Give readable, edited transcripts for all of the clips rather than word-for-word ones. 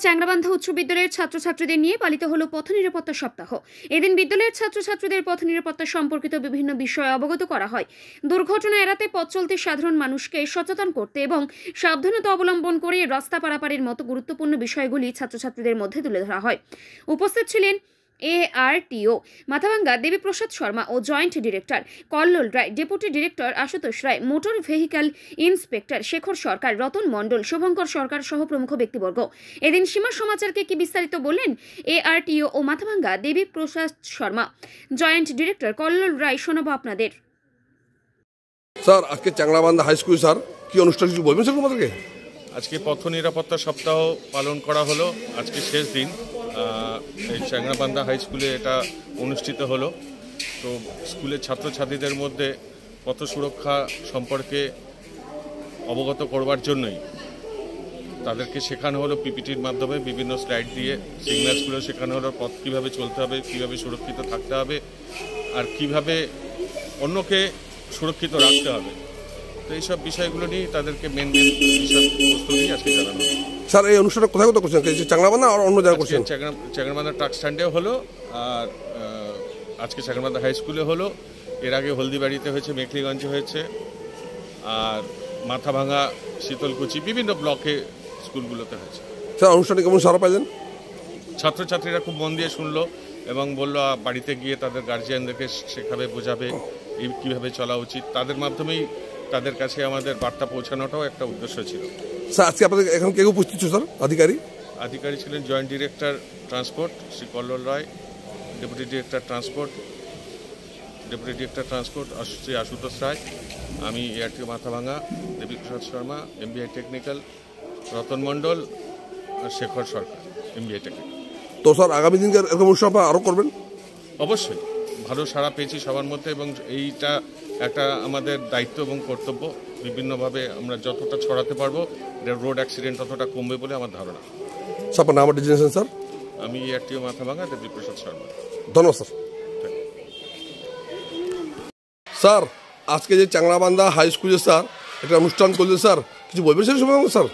চ্যাংরাবান্ধা উচ্চ বিদ্যালয়ের ছাত্রছাত্রীদের নিয়ে পালিত হলো পথ নিরাপত্তা সপ্তাহ। এদিন বিদ্যালয়ের ছাত্রছাত্রীদের পথ নিরাপত্তা সম্পর্কিত বিভিন্ন বিষয় অবগত করা হয়। দুর্ঘটনা এড়াতে পথ চলতে সাধারণ মানুষকে সচেতন করতে এবং সাবধানতা অবলম্বন করে রাস্তা পারাপারের মতো গুরুত্বপূর্ণ বিষয়গুলি ছাত্রছাত্রীদের মধ্যে তুলে ধরা হয়। উপস্থিত ছিলেন ARTO মাথাভাঙ্গা দেবীপ্রসাদ শর্মা ও joint director Kallol Roy, deputy director Ashutosh রায়, মোটর ভেহিক্যাল ইন্সপেক্টর শেখর সরকার, রতন মণ্ডল, শুভঙ্কর সরকার সহ প্রমুখ ব্যক্তিবর্গ। এদিন সীমা সমাচারকে কি বিস্তারিত বললেন ARTO ও মাথাভাঙ্গা দেবীপ্রসাদ শর্মা, জয়েন্ট ডিরেক্টর কল্লোল রায়, শোনাবো আপনাদের। স্যার, আজকে চ্যাংরাবান্ধা হাই স্কুল স্যার কি অনুষ্ঠান কিছু বলবেন স্যার আমাদেরকে? আজকে পথ নিরাপত্তা সপ্তাহ পালন করা হলো। আজকে শেষ দিন এই চ্যাংরাবান্ধা হাই স্কুলে এটা অনুষ্ঠিত হলো। তো স্কুলের ছাত্রছাত্রীদের মধ্যে পথ সুরক্ষা সম্পর্কে অবগত করবার জন্যই তাদেরকে শেখানো হলো পিপিটির মাধ্যমে, বিভিন্ন স্লাইড দিয়ে সিগন্যালসগুলো শেখানো হলো, পথ কীভাবে চলতে হবে, কীভাবে সুরক্ষিত থাকতে হবে, আর কিভাবে অন্যকে সুরক্ষিত রাখতে হবে। তো এইসব বিষয়গুলো নিয়ে তাদেরকে মেন বিষয় বস্তু নিয়ে আজকে জানানো হলো। স্যার, এই অনুষ্ঠানটা কোথায় কোথায় করছেন? চ্যাংরাবান্ধা আর অন্য জায়গায় করছেন? চ্যাংরাবান্ধা ট্রাক স্ট্যান্ডেও হলো, আর আজকে চ্যাংরাবান্ধা হাই স্কুলে হলো। এর আগে হলদিবাড়িতে হয়েছে, মেখলিগঞ্জে হয়েছে, আর মাথাভাঙা, শীতলকুচি, বিভিন্ন ব্লকে স্কুলগুলোতে হয়েছে। স্যার, অনুষ্ঠানে কেমন সাড়া পাইলেন? ছাত্রছাত্রীরা খুব মন দিয়ে শুনলো এবং বললো বাড়িতে গিয়ে তাদের গার্জিয়ানদেরকে শেখাবে, বোঝাবে কীভাবে চলা উচিত। তাদের মাধ্যমেই তাদের কাছে আমাদের বার্তা পৌঁছানোটাও একটা উদ্দেশ্য ছিল। স্যার, আজকে আপনাদের এখন কে উপস্থিত ছিল স্যার? আধিকারিক ছিলেন joint director transport Shri Kallol Roy, deputy director transport Shri Ashutosh Roy, আমি ARTO Mathabhanga Debiprasad Sharma, MBI technical, Ratan Mondal, আর শেখর সরকার, MBI টেকনিক্যাল। তো স্যার, আগামী দিনকে এরকম অনুষ্ঠান আপনারা আরও করবেন? অবশ্যই, ভালো সাড়া পেয়েছি সবার মধ্যে এবং এইটা একটা আমাদের দায়িত্ব এবং কর্তব্য। বিভিন্নভাবে আমরা যতটা ছড়াতে পারবো রোড অ্যাক্সিডেন্ট ততটা কমবে বলে আমার ধারণা। স্যার, আপনার নাম ডিজিনেশন স্যার? আমি ARTO মাথাভাঙ্গা দেবীপ্রসাদ শর্মা। ধন্যবাদ স্যার। স্যার, আজকে যে চ্যাংরাবান্ধা হাই স্কুলে স্যার একটা অনুষ্ঠান করলেন স্যার, কিছু বলবেন সেই সময় স্যার?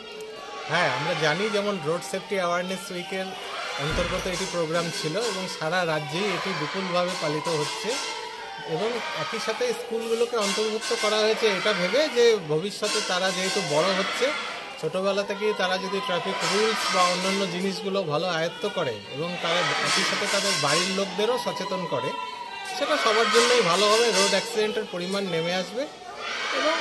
হ্যাঁ, আমরা জানি যেমন রোড সেফটি অ্যাওয়ারনেস উইকের অন্তর্গত এটি প্রোগ্রাম ছিল এবং সারা রাজ্যেই এটি বিপুলভাবে পালিত হচ্ছে এবং একই সাথে স্কুলগুলোকে অন্তর্ভুক্ত করা হয়েছে এটা ভেবে যে ভবিষ্যতে তারা যেহেতু বড় হচ্ছে, ছোটোবেলা থেকেই তারা যদি ট্রাফিক রুলস বা অন্যান্য জিনিসগুলো ভালো আয়ত্ত করে এবং তারা একই সাথে তাদের বাড়ির লোকদেরও সচেতন করে, সেটা সবার জন্যই ভালো হবে। রোড অ্যাক্সিডেন্টের পরিমাণ নেমে আসবে এবং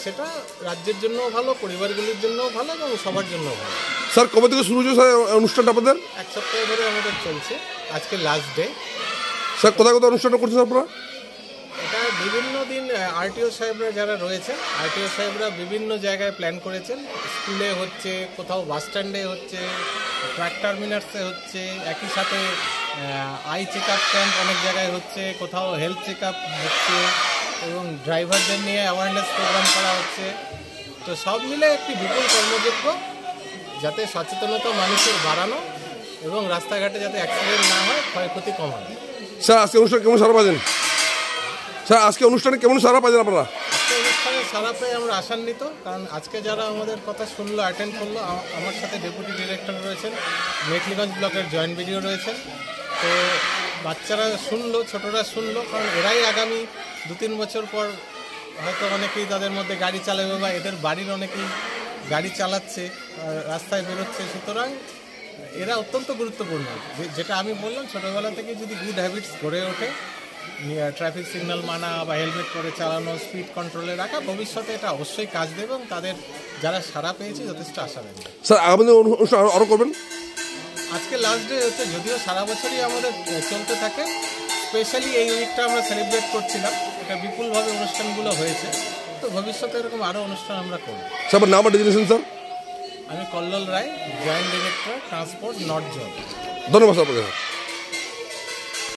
সেটা রাজ্যের জন্যও ভালো, পরিবারগুলির জন্যও ভালো এবং সবার জন্যও ভালো। স্যার, কবে থেকে শুরু হয়েছে স্যার অনুষ্ঠানটা আপনাদের? এক সপ্তাহ ধরে আমাদের চলছে, আজকে লাস্ট ডে। স্যার, কোথায় কোথায় অনুষ্ঠানটা করছেন আপনারা? এটা বিভিন্ন দিন RTO সাহেবরা যারা রয়েছেন, RTO সাহেবরা বিভিন্ন জায়গায় প্ল্যান করেছেন। স্কুলে হচ্ছে, কোথাও বাস স্ট্যান্ডে হচ্ছে, ট্রাক টার্মিনাসে হচ্ছে, একই সাথে আই চেক আপ ক্যাম্প অনেক জায়গায় হচ্ছে, কোথাও হেলথ চেক আপ হচ্ছে এবং ড্রাইভারদের নিয়ে অ্যাওয়ারনেস প্রোগ্রাম করা হচ্ছে। তো সব মিলে একটি বিপুল কর্মযজ্ঞ, যাতে সচেতনতা মানুষের বাড়ানো এবং রাস্তাঘাটে যাতে অ্যাক্সিডেন্ট না হয়, ক্ষয়ক্ষতি কমানো। স্যার, আজকে অনুষ্ঠানে কেমন সাড়া পাচ্ছেন? স্যার, আজকে অনুষ্ঠানে কেমন সাড়া পাচ্ছেন আপনারা? আজকে অনুষ্ঠানে সাড়া পেয়ে আমরা আশান্বিত, কারণ আজকে যারা আমাদের কথা শুনলো, অ্যাটেন্ড করলো, আমার সাথে ডেপুটি ডিরেক্টর রয়েছেন, মেখলিগঞ্জ ব্লকের জয়েন্ট বিডিও রয়েছেন। তো বাচ্চারা শুনলো, ছোটরা শুনলো, কারণ এরাই আগামী 2-3 বছর পর হয়তো অনেকেই তাদের মধ্যে গাড়ি চালাবে বা এদের বাড়ির অনেকেই গাড়ি চালাচ্ছে, রাস্তায় বেরোচ্ছে। সুতরাং এরা অত্যন্ত গুরুত্বপূর্ণ। যেটা আমি বললাম, ছোটোবেলা থেকে যদি গুড হ্যাবিটস গড়ে ওঠে, ট্রাফিক সিগন্যাল মানা বা হেলমেট পরে চালানো, স্পিড কন্ট্রোলে রাখা, ভবিষ্যতে এটা অবশ্যই কাজ দেবে এবং তাদের যারা সাড়া পেয়েছে যথেষ্ট আশা রাখবে। স্যার, আগামী অনুষ্ঠান আরও করবেন? আজকে লাস্ট ডে হচ্ছে, যদিও সারা বছরই আমাদের চলতে থাকে, স্পেশালি এই উইকটা আমরা সেলিব্রেট করছিলাম, এটা বিপুলভাবে অনুষ্ঠানগুলো হয়েছে। তো ভবিষ্যতে এরকম আরও অনুষ্ঠান আমরা করব। স্যার, আপনার নাম ডিজিনেশন স্যার? আমি Kallol Roy, joint director transport north zone. ধন্যবাদ স্যার আপনাকে।